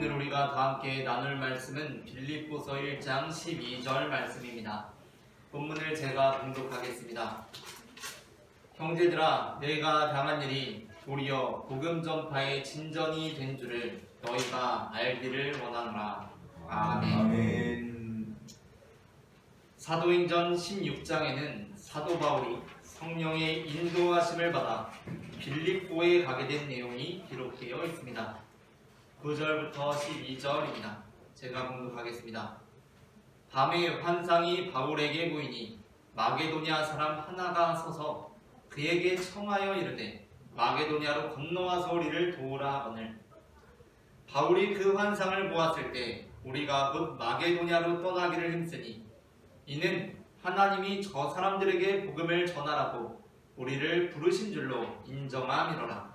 오늘 우리가 다 함께 나눌 말씀은 빌립보서 1장 12절 말씀입니다. 본문을 제가 봉독하겠습니다. 형제들아, 내가 당한 일이 도리어 복음 전파의 진전이 된 줄을 너희가 알기를 원하노라. 아멘. 사도행전 16장에는 사도 바울이 성령의 인도하심을 받아 빌립보에 가게 된 내용이 기록되어 있습니다. 9절부터 12절입니다. 제가 봉독하겠습니다. 밤에 환상이 바울에게 보이니 마게도냐 사람 하나가 서서 그에게 청하여 이르되 마게도냐로 건너와서 우리를 도우라 하거늘. 바울이 그 환상을 보았을 때 우리가 곧 마게도냐로 떠나기를 힘쓰니 이는 하나님이 저 사람들에게 복음을 전하라고 우리를 부르신 줄로 인정함이로라.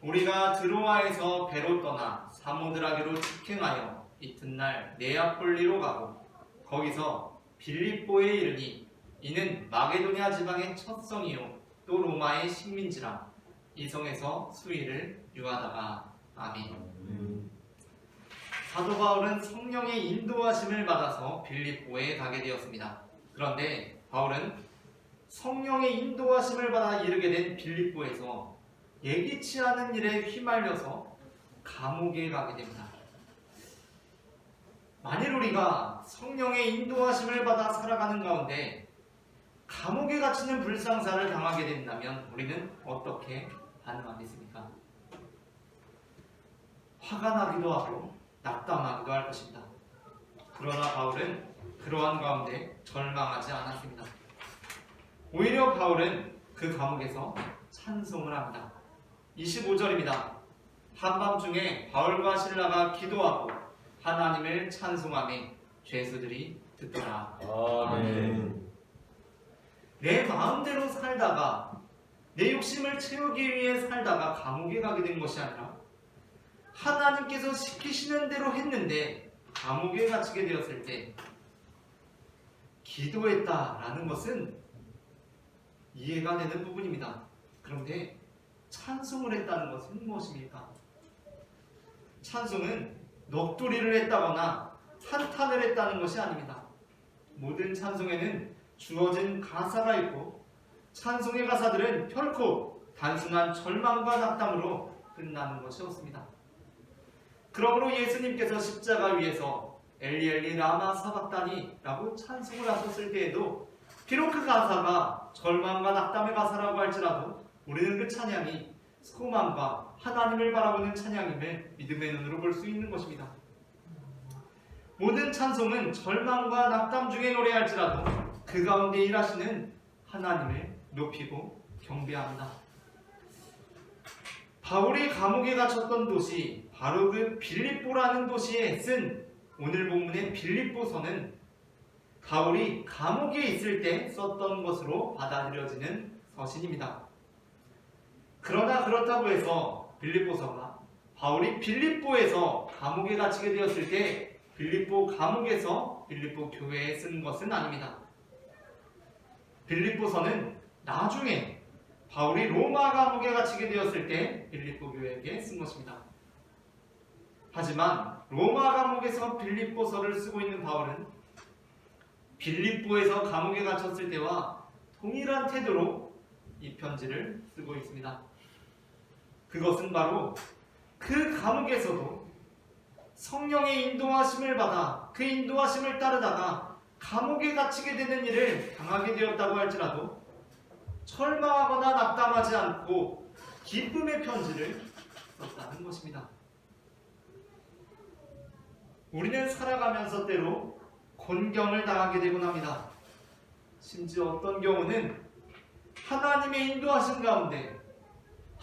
우리가 드로아에서 배로 떠나 사모드라게로 직행하여 이튿날 네아폴리로 가고 거기서 빌립보에 이르니 이는 마게도냐 지방의 첫 성이요 또 로마의 식민지라. 이 성에서 수일을 유하다가. 아멘. 사도 바울은 성령의 인도하심을 받아서 빌립보에 가게 되었습니다. 그런데 바울은 성령의 인도하심을 받아 이르게 된 빌립보에서 예기치 않은 일에 휘말려서 감옥에 가게 됩니다. 만일 우리가 성령의 인도하심을 받아 살아가는 가운데 감옥에 갇히는 불상사를 당하게 된다면 우리는 어떻게 반응하겠습니까? 화가 나기도 하고 낙담하기도 할 것입니다. 그러나 바울은 그러한 가운데 절망하지 않았습니다. 오히려 바울은 그 감옥에서 찬송을 합니다. 25절입니다. 한밤중에 바울과 실라가 기도하고 하나님을 찬송하며 죄수들이 듣더라. 아멘. 내 마음대로 살다가 내 욕심을 채우기 위해 살다가 감옥에 가게 된 것이 아니라 하나님께서 시키시는 대로 했는데 감옥에 갇히게 되었을 때 기도했다라는 것은 이해가 되는 부분입니다. 그런데 찬송을 했다는 것은 무엇입니까? 찬송은 넋두리를 했다거나 한탄을 했다는 것이 아닙니다. 모든 찬송에는 주어진 가사가 있고 찬송의 가사들은 결코 단순한 절망과 낙담으로 끝나는 것이 없습니다. 그러므로 예수님께서 십자가 위에서 엘리 엘리 라마 사박다니 라고 찬송을 하셨을 때에도 비록 그 가사가 절망과 낙담의 가사라고 할지라도 우리는 그 찬양이 소망과 하나님을 바라보는 찬양임을 믿음의 눈으로 볼 수 있는 것입니다. 모든 찬송은 절망과 낙담 중에 노래할지라도 그 가운데 일하시는 하나님을 높이고 경배합니다. 바울이 감옥에 갇혔던 도시 바로 그 빌립보라는 도시에 쓴 오늘 본문의 빌립보서는 바울이 감옥에 있을 때 썼던 것으로 받아들여지는 서신입니다. 그러나 그렇다고 해서 빌립보서가 바울이 빌립보에서 감옥에 갇히게 되었을 때 빌립보 감옥에서 빌립보 교회에 쓴 것은 아닙니다. 빌립보서는 나중에 바울이 로마 감옥에 갇히게 되었을 때 빌립보 교회에게 쓴 것입니다. 하지만 로마 감옥에서 빌립보서를 쓰고 있는 바울은 빌립보에서 감옥에 갇혔을 때와 동일한 태도로 이 편지를 쓰고 있습니다. 그것은 바로 그 감옥에서도 성령의 인도하심을 받아 그 인도하심을 따르다가 감옥에 갇히게 되는 일을 당하게 되었다고 할지라도 절망하거나 낙담하지 않고 기쁨의 편지를 썼다는 것입니다. 우리는 살아가면서 때로 곤경을 당하게 되곤 합니다. 심지어 어떤 경우는 하나님의 인도하신 가운데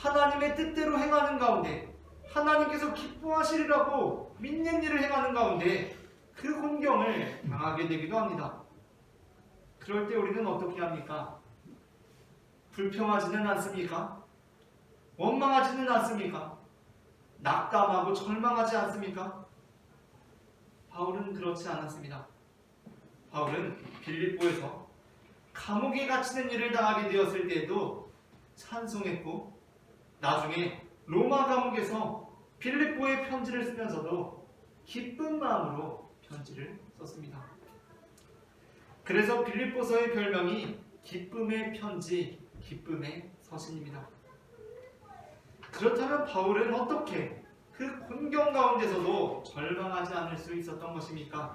하나님의 뜻대로 행하는 가운데 하나님께서 기뻐하시리라고 믿는 일을 행하는 가운데 그 곤경을 당하게 되기도 합니다. 그럴 때 우리는 어떻게 합니까? 불평하지는 않습니까? 원망하지는 않습니까? 낙담하고 절망하지 않습니까? 바울은 그렇지 않았습니다. 바울은 빌립보에서 감옥에 갇히는 일을 당하게 되었을 때에도 찬송했고 나중에 로마 감옥에서 빌립보의 편지를 쓰면서도 기쁜 마음으로 편지를 썼습니다. 그래서 빌립보서의 별명이 기쁨의 편지, 기쁨의 서신입니다. 그렇다면 바울은 어떻게 그 곤경 가운데서도 절망하지 않을 수 있었던 것입니까?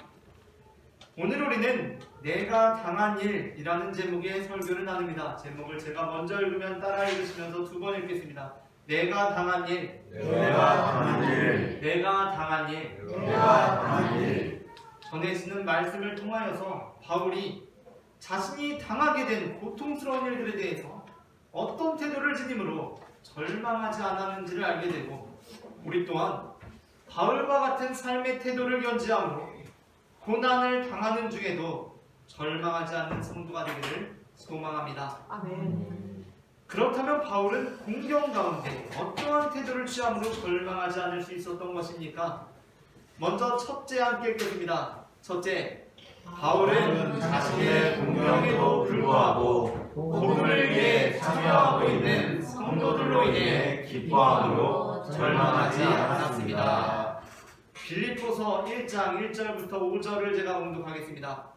오늘 우리는 내가 당한 일이라는 제목의 설교를 나눕니다. 제목을 제가 먼저 읽으면 따라 읽으시면서 두 번 읽겠습니다. 내가 당한 일, 내가 당한 일, 내가 당한 일, 내가 당한 일. 전해지는 말씀을 통하여서 바울이 자신이 당하게 된 고통스러운 일들에 대해서 어떤 태도를 지님으로 절망하지 않았는지를 알게 되고, 우리 또한 바울과 같은 삶의 태도를 견지함으로 고난을 당하는 중에도 절망하지 않는 성도가 되기를 소망합니다. 아멘. 그렇다면 바울은 공경 가운데 어떠한 태도를 취함으로 절망하지 않을 수 있었던 것입니까? 먼저 첫째 함께 읽겠습니다. 첫째, 바울은 자신의 공경에도 불구하고 복음을 위해 참여하고 있는 성도들로 인해 기뻐함으로 절망하지 않았습니다. 빌립보서 1장 1절부터 5절을 제가 봉독하겠습니다.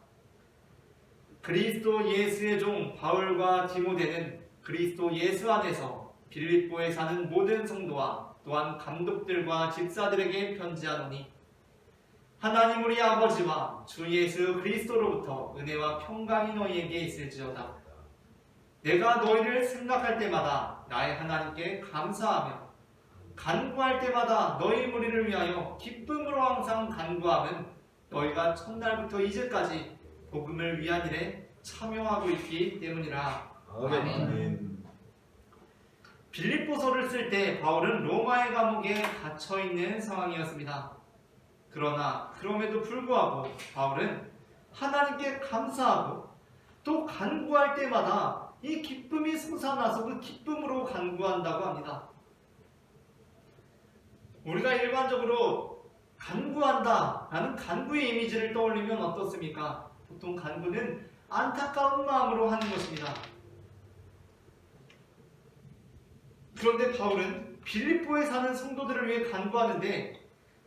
그리스도 예수의 종 바울과 디모데는 그리스도 예수 안에서 빌립보에 사는 모든 성도와 또한 감독들과 집사들에게 편지하노니, 하나님 우리 아버지와 주 예수 그리스도로부터 은혜와 평강이 너희에게 있을지어다. 내가 너희를 생각할 때마다 나의 하나님께 감사하며 간구할 때마다 너희 무리를 위하여 기쁨으로 항상 간구함은 너희가 첫날부터 이제까지 복음을 위한 일에 참여하고 있기 때문이라. 아멘. 빌립보서를 쓸 때 바울은 로마의 감옥에 갇혀 있는 상황이었습니다. 그러나 그럼에도 불구하고 바울은 하나님께 감사하고 또 간구할 때마다 이 기쁨이 솟아나서 그 기쁨으로 간구한다고 합니다. 우리가 일반적으로 간구한다 라는 간구의 이미지를 떠올리면 어떻습니까? 보통 간구는 안타까운 마음으로 하는 것입니다. 그런데 바울은 빌립보에 사는 성도들을 위해 간구하는데,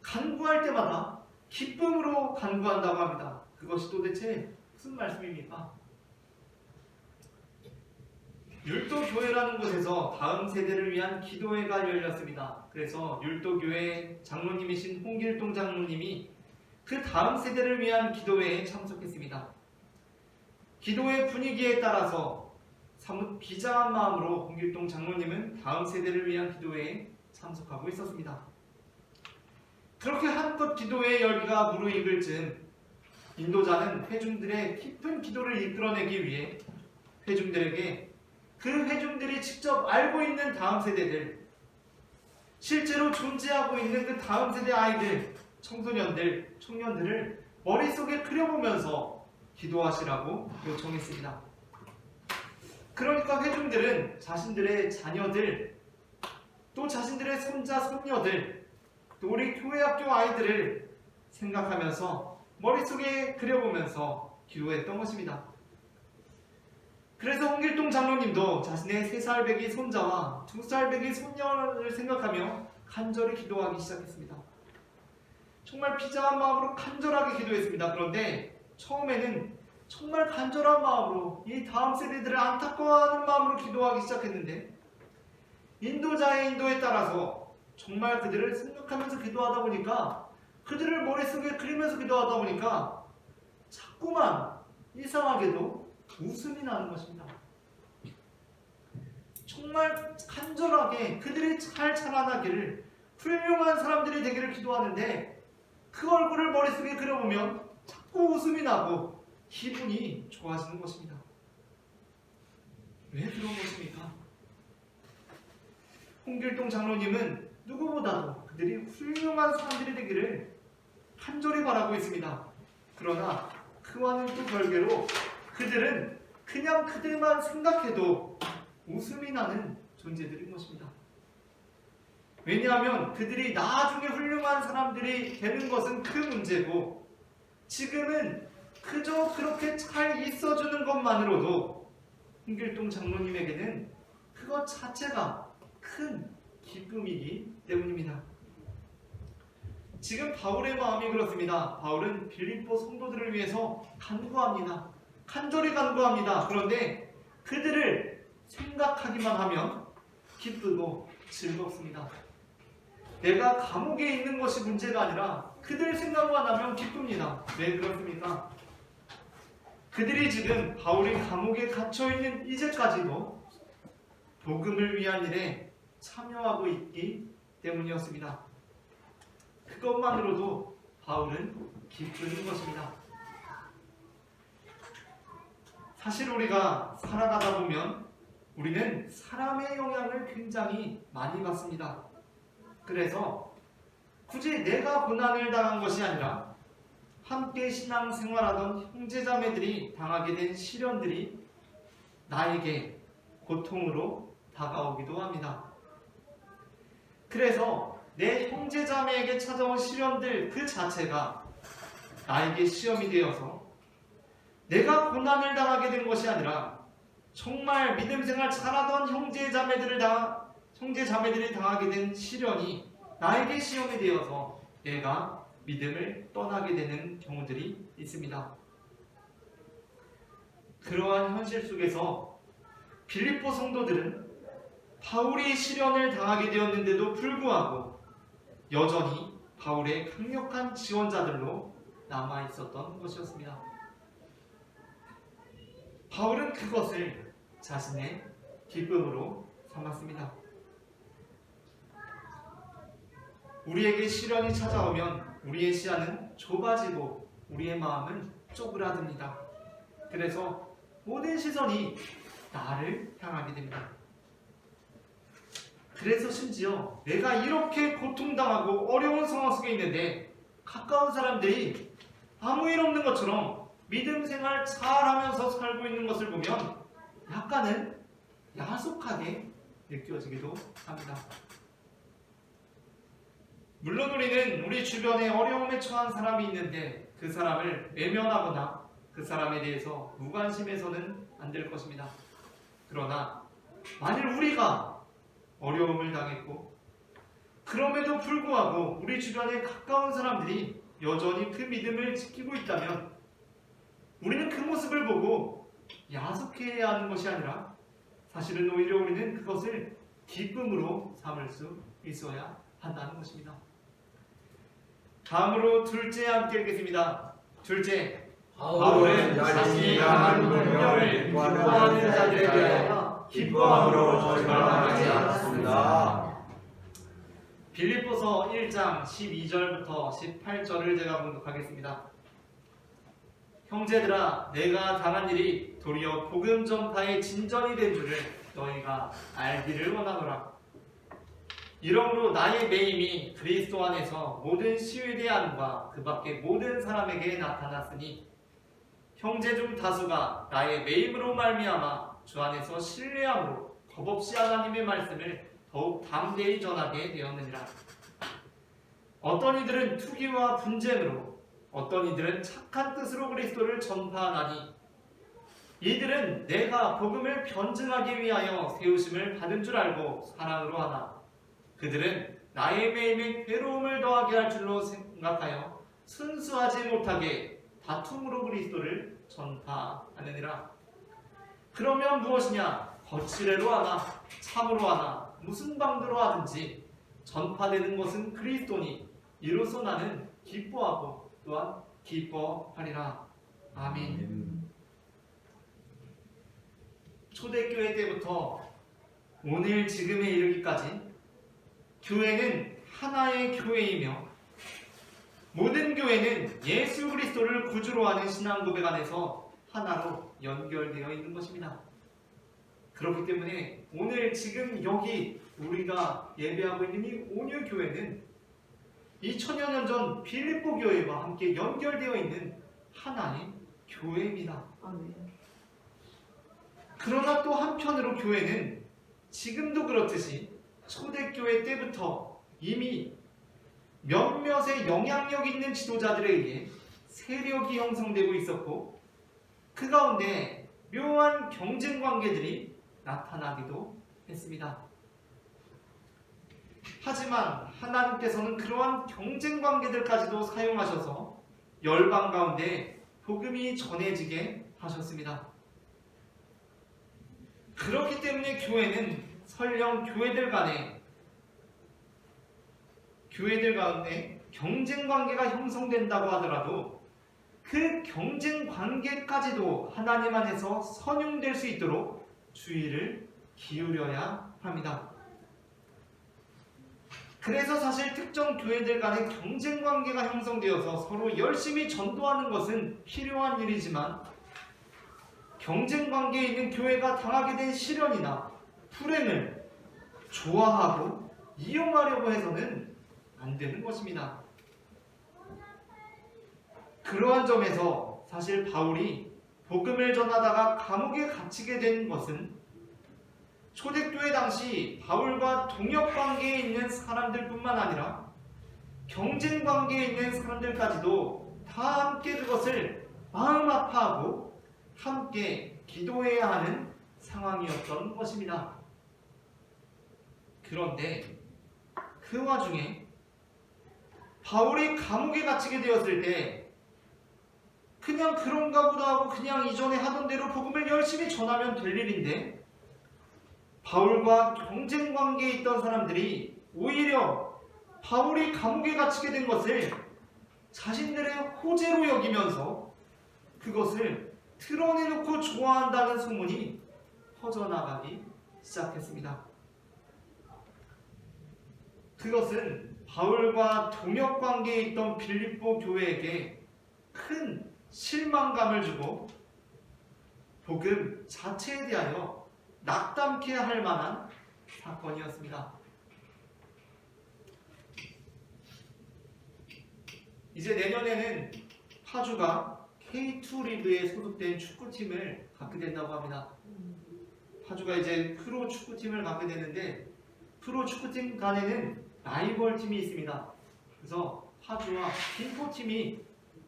간구할 때마다 기쁨으로 간구한다고 합니다. 그것이 도대체 무슨 말씀입니까? 율도교회라는 곳에서 다음 세대를 위한 기도회가 열렸습니다. 그래서 율도교회 장로님이신 홍길동 장로님이 그 다음 세대를 위한 기도회에 참석했습니다. 기도회 분위기에 따라서 사뭇 비장한 마음으로 홍길동 장로님은 다음 세대를 위한 기도회에 참석하고 있었습니다. 그렇게 한껏 기도회의 열기가 무르익을 즈음 인도자는 회중들의 깊은 기도를 이끌어내기 위해 회중들에게 그 회중들이 직접 알고 있는 다음 세대들, 실제로 존재하고 있는 그 다음 세대 아이들, 청소년들, 청년들을 머릿속에 그려보면서 기도하시라고 요청했습니다. 그러니까 회중들은 자신들의 자녀들, 또 자신들의 손자, 손녀들, 또 우리 교회학교 아이들을 생각하면서 머릿속에 그려보면서 기도했던 것입니다. 그래서 홍길동 장로님도 자신의 3살 배기 손자와 2살 배기 손녀를 생각하며 간절히 기도하기 시작했습니다. 정말 비장한 마음으로 간절하게 기도했습니다. 그런데 처음에는 정말 간절한 마음으로 이 다음 세대들을 안타까워하는 마음으로 기도하기 시작했는데, 인도자의 인도에 따라서 정말 그들을 생각하면서 기도하다 보니까, 그들을 머릿속에 그리면서 기도하다 보니까 자꾸만 이상하게도 웃음이 나는 것입니다. 정말 간절하게 그들이 잘 자라나기를, 훌륭한 사람들이 되기를 기도하는데 그 얼굴을 머릿속에 그려보면 자꾸 웃음이 나고 기분이 좋아지는 것입니다. 왜 그런 것입니까? 홍길동 장로님은 누구보다도 그들이 훌륭한 사람들이 되기를 간절히 바라고 있습니다. 그러나 그와는 또 별개로 그들은 그냥 그들만 생각해도 웃음이 나는 존재들인 것입니다. 왜냐하면 그들이 나중에 훌륭한 사람들이 되는 것은 그 문제고, 지금은 그저 그렇게 잘 있어주는 것만으로도 홍길동 장로님에게는 그것 자체가 큰 기쁨이기 때문입니다. 지금 바울의 마음이 그렇습니다. 바울은 빌립보 성도들을 위해서 간구합니다. 간절히 간구합니다. 그런데 그들을 생각하기만 하면 기쁘고 즐겁습니다. 내가 감옥에 있는 것이 문제가 아니라 그들 생각만 하면 기쁩니다. 왜 그렇습니까? 그들이 지금 바울이 감옥에 갇혀있는 이제까지도 복음을 위한 일에 참여하고 있기 때문이었습니다. 그것만으로도 바울은 기쁜 것입니다. 사실 우리가 살아가다 보면 우리는 사람의 영향을 굉장히 많이 받습니다. 그래서 굳이 내가 고난을 당한 것이 아니라 함께 신앙생활하던 형제자매들이 당하게 된 시련들이 나에게 고통으로 다가오기도 합니다. 그래서 내 형제자매에게 찾아온 시련들 그 자체가 나에게 시험이 되어서 내가 고난을 당하게 된 것이 아니라 정말 믿음생활 잘하던 형제자매들이 당하게 된 시련이 나에게 시험이 되어서 내가 믿음을 떠나게 되는 경우들이 있습니다. 그러한 현실 속에서 빌립보 성도들은 바울이 시련을 당하게 되었는데도 불구하고 여전히 바울의 강력한 지원자들로 남아 있었던 것이었습니다. 바울은 그것을 자신의 기쁨으로 삼았습니다. 우리에게 시련이 찾아오면 우리의 시야는 좁아지고 우리의 마음은 쪼그라듭니다. 그래서 모든 시선이 나를 향하게 됩니다. 그래서 심지어 내가 이렇게 고통당하고 어려운 상황 속에 있는데 가까운 사람들이 아무 일 없는 것처럼 믿음 생활 잘하면서 살고 있는 것을 보면 약간은 야속하게 느껴지기도 합니다. 물론 우리는 우리 주변에 어려움에 처한 사람이 있는데 그 사람을 외면하거나 그 사람에 대해서 무관심해서는 안 될 것입니다. 그러나 만일 우리가 어려움을 당했고 그럼에도 불구하고 우리 주변에 가까운 사람들이 여전히 그 믿음을 지키고 있다면 우리는 그 모습을 보고 야속해야 하는 것이 아니라 사실은 오히려 우리는 그것을 기쁨으로 삼을 수 있어야 한다는 것입니다. 다음으로 둘째 함께 읽겠습니다. 둘째, 바울은 자신이 당한 능력을 기뻐하는 자들에 대하여 기뻐함으로 절망하지 않았습니다. 빌립보서 1장 12절부터 18절을 제가 봉독하겠습니다. 형제들아, 내가 당한 일이 도리어 복음 전파의 진전이 된 줄을 너희가 알기를 원하노라. 이러므로 나의 매임이 그리스도 안에서 모든 시위대안과 그 밖의 모든 사람에게 나타났으니 형제 중 다수가 나의 매임으로 말미암아 주 안에서 신뢰함으로 겁없이 하나님의 말씀을 더욱 담대히 전하게 되었느니라. 어떤 이들은 투기와 분쟁으로, 어떤 이들은 착한 뜻으로 그리스도를 전파하나니 이들은 내가 복음을 변증하기 위하여 세우심을 받은 줄 알고 사랑으로 하나 그들은 나의 매임에 괴로움을 더하게 할 줄로 생각하여 순수하지 못하게 다툼으로 그리스도를 전파하느니라. 그러면 무엇이냐? 거칠애로 하나 참으로 하나 무슨 방도로 하든지 전파되는 것은 그리스도니 이로써 나는 기뻐하고 또한 기뻐하리라. 아멘. 초대교회 때부터 오늘 지금에 이르기까지 교회는 하나의 교회이며 모든 교회는 예수 그리스도를 구주로 하는 신앙 고백 안에서 하나로 연결되어 있는 것입니다. 그렇기 때문에 오늘 지금 여기 우리가 예배하고 있는 이 온유 교회는 2000여 년 전 빌립보 교회와 함께 연결되어 있는 하나의 교회입니다. 그러나 또 한편으로 교회는 지금도 그렇듯이 초대교회 때부터 이미 몇몇의 영향력 있는 지도자들에 의해 세력이 형성되고 있었고 그 가운데 묘한 경쟁 관계들이 나타나기도 했습니다. 하지만 하나님께서는 그러한 경쟁 관계들까지도 사용하셔서 열방 가운데 복음이 전해지게 하셨습니다. 그렇기 때문에 교회는 설령 교회들 가운데 경쟁 관계가 형성된다고 하더라도 그 경쟁 관계까지도 하나님 안에서 선용될 수 있도록 주의를 기울여야 합니다. 그래서 사실 특정 교회들 간의 경쟁 관계가 형성되어서 서로 열심히 전도하는 것은 필요한 일이지만 경쟁 관계에 있는 교회가 당하게 된 시련이나 불행을 좋아하고 이용하려고 해서는 안 되는 것입니다. 그러한 점에서 사실 바울이 복음을 전하다가 감옥에 갇히게 된 것은 초대교회 당시 바울과 동역 관계에 있는 사람들뿐만 아니라 경쟁 관계에 있는 사람들까지도 다 함께 그것을 마음 아파하고 함께 기도해야 하는 상황이었던 것입니다. 그런데 그 와중에 바울이 감옥에 갇히게 되었을 때 그냥 그런가 보다 하고 그냥 이전에 하던 대로 복음을 열심히 전하면 될 일인데 바울과 경쟁 관계에 있던 사람들이 오히려 바울이 감옥에 갇히게 된 것을 자신들의 호재로 여기면서 그것을 드러내놓고 좋아한다는 소문이 퍼져나가기 시작했습니다. 그것은 바울과 동역 관계에 있던 빌립보 교회에게 큰 실망감을 주고 복음 자체에 대하여 낙담케 할 만한 사건이었습니다. 이제 내년에는 파주가 K2 리그에 소속된 축구팀을 갖게 된다고 합니다. 파주가 이제 프로 축구팀을 갖게 되는데 프로 축구팀 간에는 라이벌 팀이 있습니다. 그래서 파주와 김포팀이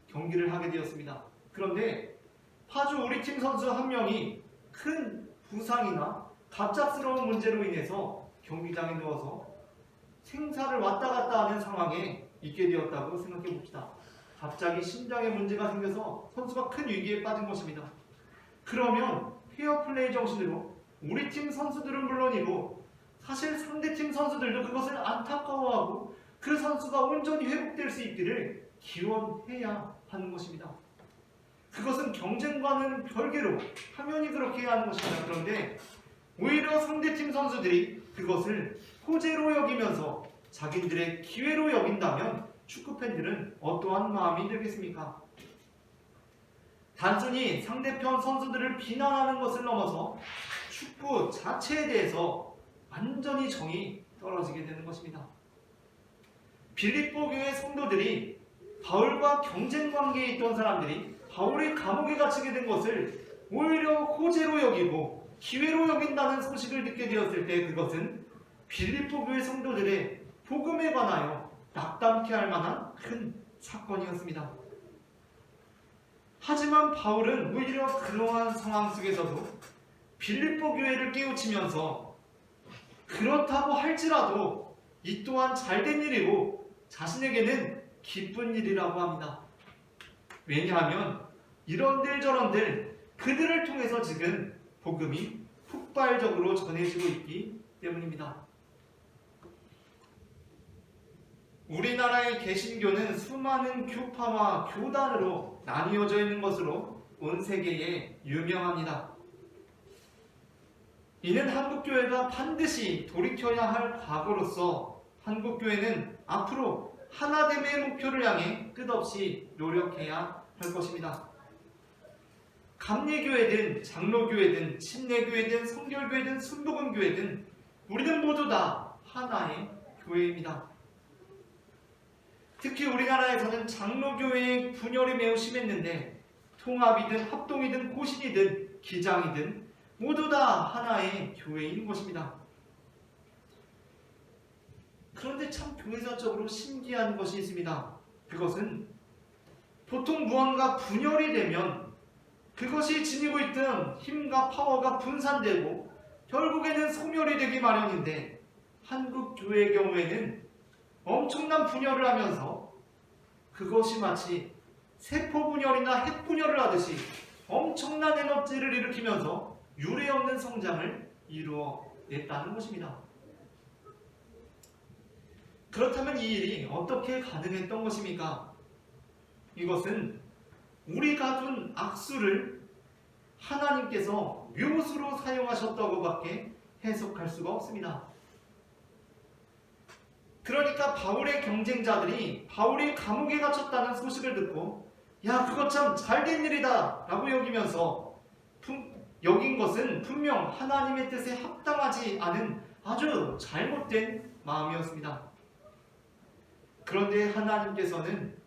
경기를 하게 되었습니다. 그런데 파주 우리 팀 선수 한 명이 큰 부상이나 갑작스러운 문제로 인해서 경기장에 누워서 생사를 왔다 갔다 하는 상황에 있게 되었다고 생각해 봅시다. 갑자기 심장에 문제가 생겨서 선수가 큰 위기에 빠진 것입니다. 그러면 페어플레이 정신으로 우리 팀 선수들은 물론이고 사실 상대팀 선수들도 그것을 안타까워하고 그 선수가 온전히 회복될 수 있기를 기원해야 하는 것입니다. 그것은 경쟁과는 별개로 당연히 그렇게 해야 하는 것입니다. 그런데 오히려 상대팀 선수들이 그것을 호재로 여기면서 자기들의 기회로 여긴다면 축구팬들은 어떠한 마음이 들겠습니까? 단순히 상대편 선수들을 비난하는 것을 넘어서 축구 자체에 대해서 완전히 정이 떨어지게 되는 것입니다. 빌립보 교회 성도들이 바울과 경쟁 관계에 있던 사람들이 바울이 감옥에 갇히게 된 것을 오히려 호재로 여기고 기회로 여긴다는 소식을 듣게 되었을 때 그것은 빌립보 교회 성도들의 복음에 관하여 낙담케 할 만한 큰 사건이었습니다. 하지만 바울은 오히려 그러한 상황 속에서도 빌립보 교회를 깨우치면서 그렇다고 할지라도 이 또한 잘된 일이고 자신에게는 기쁜 일이라고 합니다. 왜냐하면 이런들 저런들 그들을 통해서 지금 복음이 폭발적으로 전해지고 있기 때문입니다. 우리나라의 개신교는 수많은 교파와 교단으로 나뉘어져 있는 것으로 온 세계에 유명합니다. 이는 한국교회가 반드시 돌이켜야 할 과거로서 한국교회는 앞으로 하나됨의 목표를 향해 끝없이 노력해야 할 것입니다. 감리교회든 장로교회든 침례교회든 성결교회든 순복음교회든 우리는 모두 다 하나의 교회입니다. 특히 우리나라에서는 장로교회의 분열이 매우 심했는데 통합이든 합동이든 고신이든 기장이든 모두 다 하나의 교회인 것입니다. 그런데 참 교회사적으로 신기한 것이 있습니다. 그것은 보통 무언가 분열이 되면 그것이 지니고 있던 힘과 파워가 분산되고 결국에는 소멸이 되기 마련인데 한국 교회의 경우에는 엄청난 분열을 하면서 그것이 마치 세포 분열이나 핵 분열을 하듯이 엄청난 에너지를 일으키면서 유례 없는 성장을 이루어냈다는 것입니다. 그렇다면 이 일이 어떻게 가능했던 것입니까? 이것은 우리가 둔 악수를 하나님께서 묘수로 사용하셨다고밖에 해석할 수가 없습니다. 그러니까 바울의 경쟁자들이 바울이 감옥에 갇혔다는 소식을 듣고 야 그거 참 잘된 일이다 라고 여긴 것은 분명 하나님의 뜻에 합당하지 않은 아주 잘못된 마음이었습니다. 그런데 하나님께서는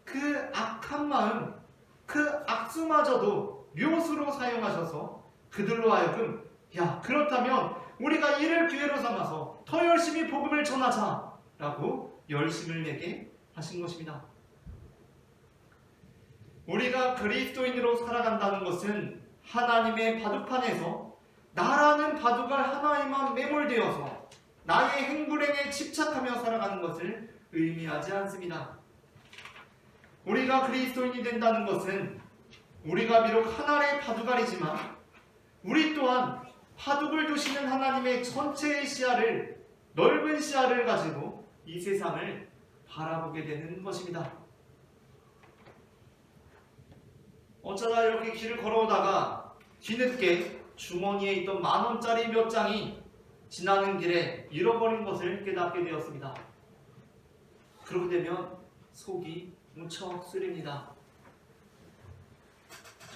그 악한 마음, 그 악수마저도 묘수로 사용하셔서 그들로 하여금 야 그렇다면 우리가 이를 기회로 삼아서 더 열심히 복음을 전하자 라고 열심을 내게 하신 것입니다. 우리가 그리스도인으로 살아간다는 것은 하나님의 바둑판에서 나라는 바둑알 하나에만 매몰되어서 나의 행불행에 집착하며 살아가는 것을 의미하지 않습니다. 우리가 그리스도인이 된다는 것은 우리가 비록 하나의 바둑알이지만 우리 또한 바둑을 두시는 하나님의 전체의 시야를 넓은 시야를 가지고 이 세상을 바라보게 되는 것입니다. 어쩌다 이렇게 길을 걸어오다가 뒤늦게 주머니에 있던 10,000원짜리 몇 장이 지나는 길에 잃어버린 것을 깨닫게 되었습니다. 그렇게 되면 속이 무척 쓰립니다.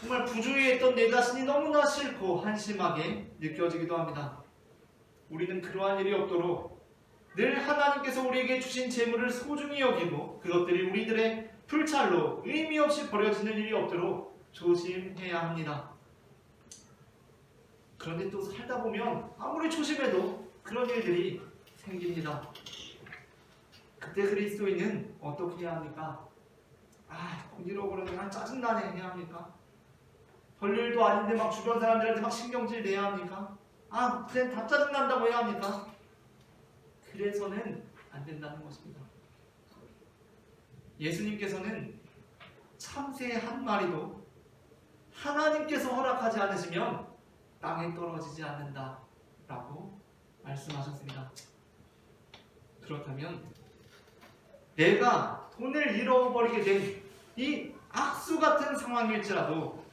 정말 부주의에 있던 내 자신이 너무나 싫고 한심하게 느껴지기도 합니다. 우리는 그러한 일이 없도록 늘 하나님께서 우리에게 주신 재물을 소중히 여기고 그것들이 우리들의 풀찰로 의미 없이 버려지는 일이 없도록 조심해야 합니다. 그런데 또 살다 보면 아무리 조심해도 그런 일들이 생깁니다. 그때 그리스도인은 어떻게 해야 합니까? 돈 잃어버리면 짜증나네 해야 합니까? 별일도 아닌데 막 주변 사람들한테 막 신경질 내야 합니까? 그냥 다 짜증난다고 해야 합니까? 그래서는 안 된다는 것입니다. 예수님께서는 참새 한 마리도 하나님께서 허락하지 않으시면 땅에 떨어지지 않는다 라고 말씀하셨습니다. 그렇다면 내가 돈을 잃어버리게 된 이 악수 같은 상황일지라도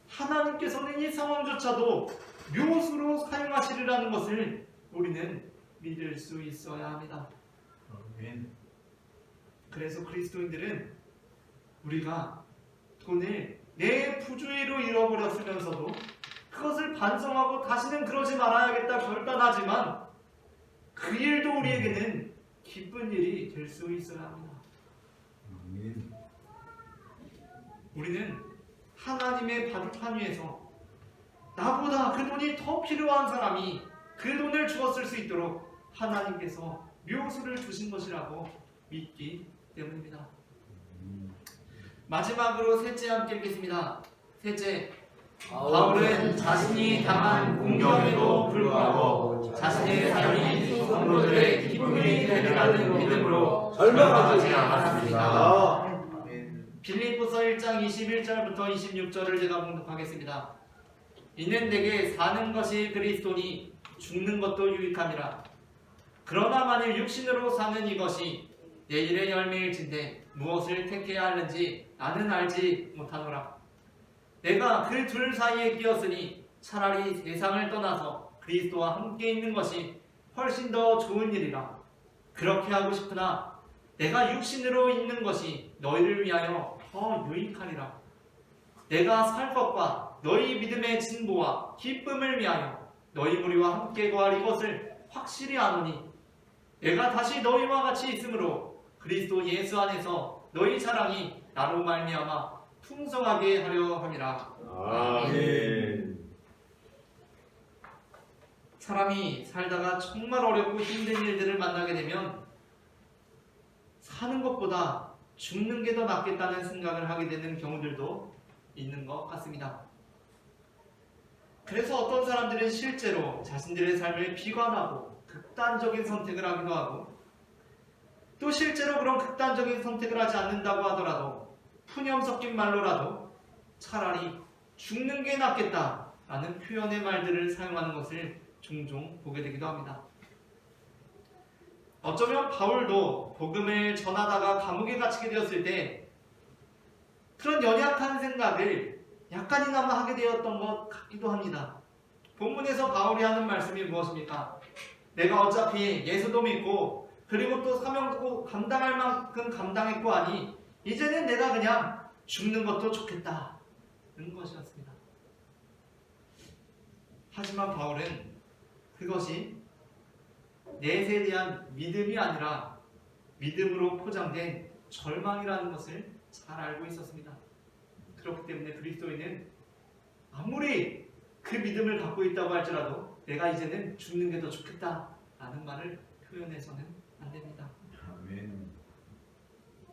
하나님께서는 이 상황조차도 묘수로 사용하시리라는 것을 우리는 믿을 수 있어야 합니다. 그래서 그리스도인들은 우리가 돈을 내 부주의로 잃어버렸으면서도 그것을 반성하고 다시는 그러지 말아야겠다 결단하지만 그 일도 우리에게는 기쁜 일이 될 수 있어야 합니다. 우리는 하나님의 바둑판 위에서 나보다 그 돈이 더 필요한 사람이 그 돈을 주었을 수 있도록 하나님께서 묘수를 주신 것이라고 믿기 때문입니다. 마지막으로 셋째 함께 읽겠습니다. 셋째, 바울은 자신이 당한 공경에도 불구하고 자신의 삶이 성도들의 기쁨이 되리라는 믿음으로 절망하지 않았습니다. 빌립보서 1장 21절부터 26절을 제가 봉독하겠습니다. 이는 내게 사는 것이 그리스도니 죽는 것도 유익함이라. 그러나 만일 육신으로 사는 이것이 내일의 열매일진데 무엇을 택해야 하는지 나는 알지 못하노라. 내가 그 둘 사이에 끼었으니 차라리 세상을 떠나서 그리스도와 함께 있는 것이 훨씬 더 좋은 일이라. 그렇게 하고 싶으나 내가 육신으로 있는 것이 너희를 위하여 더 유익하리라. 내가 살 것과 너희 믿음의 진보와 기쁨을 위하여 너희 무리와 함께 거할 이것을 확실히 아노니 내가 다시 너희와 같이 있으므로 그리스도 예수 안에서 너희 사랑이 나로 말미암아 풍성하게 하려 함이라. 아멘. 사람이 살다가 정말 어렵고 힘든 일들을 만나게 되면 사는 것보다 죽는 게 더 낫겠다는 생각을 하게 되는 경우들도 있는 것 같습니다. 그래서 어떤 사람들은 실제로 자신들의 삶을 비관하고 극단적인 선택을 하기도 하고 또 실제로 그런 극단적인 선택을 하지 않는다고 하더라도 푸념 섞인 말로라도 차라리 죽는 게 낫겠다라는 표현의 말들을 사용하는 것을 종종 보게 되기도 합니다. 어쩌면 바울도 복음을 전하다가 감옥에 갇히게 되었을 때 그런 연약한 생각을 약간이나마 하게 되었던 것 같기도 합니다. 본문에서 바울이 하는 말씀이 무엇입니까? 내가 어차피 예수도 믿고 그리고 또 사명도 감당할 만큼 감당했고 하니 이제는 내가 그냥 죽는 것도 좋겠다는 것이었습니다. 하지만 바울은 그것이 넷에 대한 믿음이 아니라 믿음으로 포장된 절망이라는 것을 잘 알고 있었습니다. 그렇기 때문에 그리스도인은 아무리 그 믿음을 갖고 있다고 할지라도 내가 이제는 죽는 게 더 좋겠다라는 말을 표현해서는 안 됩니다. 아멘.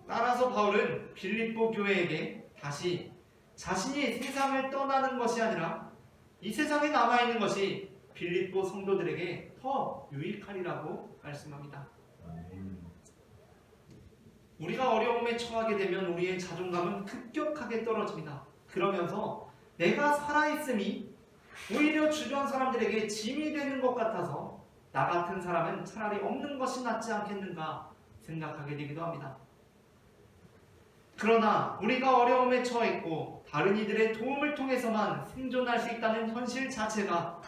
따라서 바울은 빌립보 교회에게 다시 자신이 세상을 떠나는 것이 아니라 이 세상에 남아있는 것이 빌립보 성도들에게 더 유익하리라고 말씀합니다. 아멘. 우리가 어려움에 처하게 되면 우리의 자존감은 급격하게 떨어집니다. 그러면서 내가 살아있음이 오히려 주변 사람들에게 짐이 되는 것 같아서 나 같은 사람은 차라리 없는 것이 낫지 않겠는가 생각하게 되기도 합니다. 그러나 우리가 어려움에 처했고 다른 이들의 도움을 통해서만 생존할 수 있다는 현실 자체가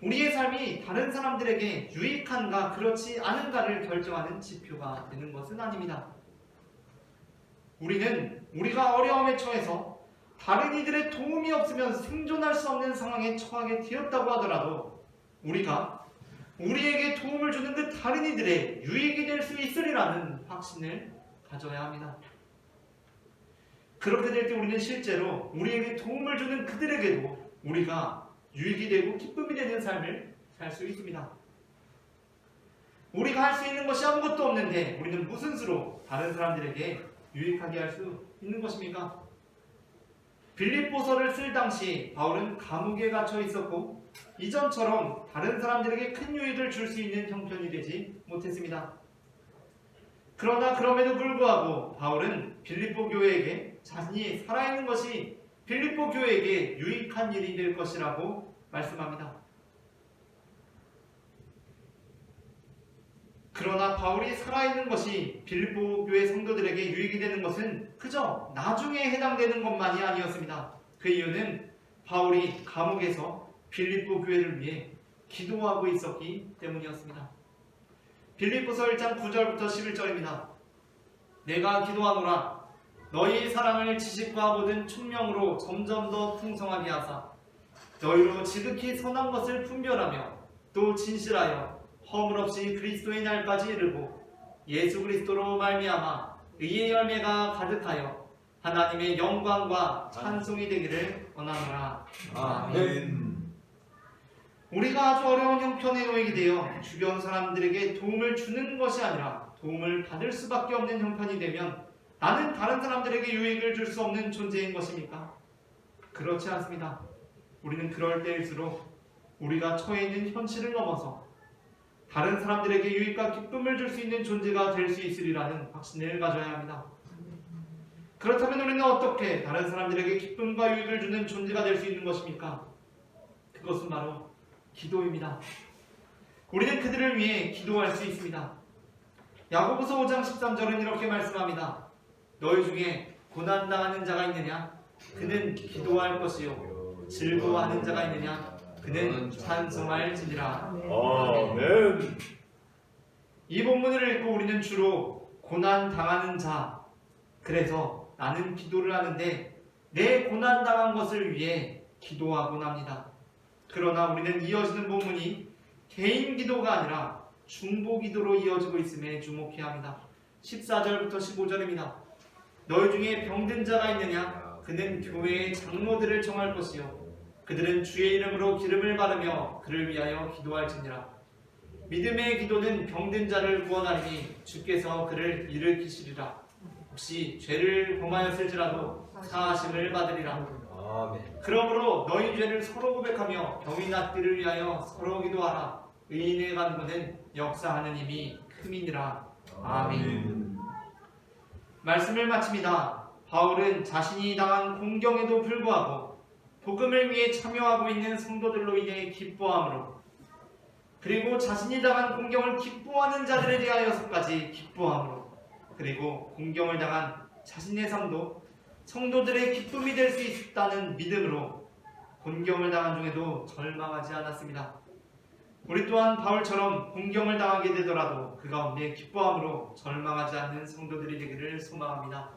우리의 삶이 다른 사람들에게 유익한가 그렇지 않은가를 결정하는 지표가 되는 것은 아닙니다. 우리는 우리가 어려움에 처해서 다른 이들의 도움이 없으면 생존할 수 없는 상황에 처하게 되었다고 하더라도 우리가 우리에게 도움을 주는 그 다른 이들의 유익이 될 수 있으리라는 확신을 가져야 합니다. 그렇게 될 때 우리는 실제로 우리에게 도움을 주는 그들에게도 우리가 유익이 되고 기쁨이 되는 삶을 살 수 있습니다. 우리가 할 수 있는 것이 아무것도 없는데 우리는 무슨 수로 다른 사람들에게 유익하게 할 수 있는 것입니까? 빌립보서를 쓸 당시 바울은 감옥에 갇혀 있었고 이전처럼 다른 사람들에게 큰 유익을 줄 수 있는 형편이 되지 못했습니다. 그러나 그럼에도 불구하고 바울은 빌립보 교회에게 자신이 살아있는 것이 빌립보 교회에게 유익한 일이 될 것이라고 말씀합니다. 그러나 바울이 살아있는 것이 빌립보 교회 성도들에게 유익이 되는 것은 그저 나중에 해당되는 것만이 아니었습니다. 그 이유는 바울이 감옥에서 빌립보 교회를 위해 기도하고 있었기 때문이었습니다. 빌립보서 1장 9절부터 11절입니다. 내가 기도하노라 너희 사랑을 지식과 모든 총명으로 점점 더 풍성하게 하사 너희로 지극히 선한 것을 분별하며 또 진실하여 허물 없이 그리스도의 날까지 이르고 예수 그리스도로 말미암아 의의 열매가 가득하여 하나님의 영광과 찬송이 되기를 원하노라. 아멘. 우리가 아주 어려운 형편에 놓이게 되어 주변 사람들에게 도움을 주는 것이 아니라 도움을 받을 수밖에 없는 형편이 되면 나는 다른 사람들에게 유익을 줄 수 없는 존재인 것입니까? 그렇지 않습니다. 우리는 그럴 때일수록 우리가 처해 있는 현실을 넘어서 다른 사람들에게 유익과 기쁨을 줄 수 있는 존재가 될 수 있으리라는 확신을 가져야 합니다. 그렇다면 우리는 어떻게 다른 사람들에게 기쁨과 유익을 주는 존재가 될 수 있는 것입니까? 그것은 바로 기도입니다. 우리는 그들을 위해 기도할 수 있습니다. 야고보서 5장 13절은 이렇게 말씀합니다. 너희 중에 고난당하는 자가 있느냐? 그는 기도할 것이요 즐거워하는 자가 있느냐? 그는 찬송할지니라. 아멘. 이 본문을 읽고 우리는 주로 고난당하는 자, 그래서 나는 기도를 하는데 내 고난당한 것을 위해 기도하곤 합니다. 그러나 우리는 이어지는 본문이 개인 기도가 아니라 중보 기도로 이어지고 있음에 주목해야 합니다. 14절부터 15절입니다. 너희 중에 병든 자가 있느냐? 그는 교회의 장로들을 정할 것이요 그들은 주의 이름으로 기름을 바르며 그를 위하여 기도할지니라. 믿음의 기도는 병든 자를 구원하리니 주께서 그를 일으키시리라. 혹시 죄를 범하였을지라도 사하심을 받으리라. 아멘. 그러므로 너희 죄를 서로 고백하며 병이 낫기를 위하여 서로 기도하라. 의인의 간구는 역사하는 힘이 큼이니라. 아멘. 말씀을 마칩니다. 바울은 자신이 당한 공경에도 불구하고 복음을 위해 참여하고 있는 성도들로 인해 기뻐함으로, 그리고 자신이 당한 공경을 기뻐하는 자들에 대하여서까지 기뻐함으로, 그리고 공경을 당한 자신의 삶도 성도들의 기쁨이 될 수 있다는 믿음으로 공경을 당한 중에도 절망하지 않았습니다. 우리 또한 바울처럼 공경을 당하게 되더라도 그 가운데 기뻐함으로 절망하지 않는 성도들이 되기를 소망합니다.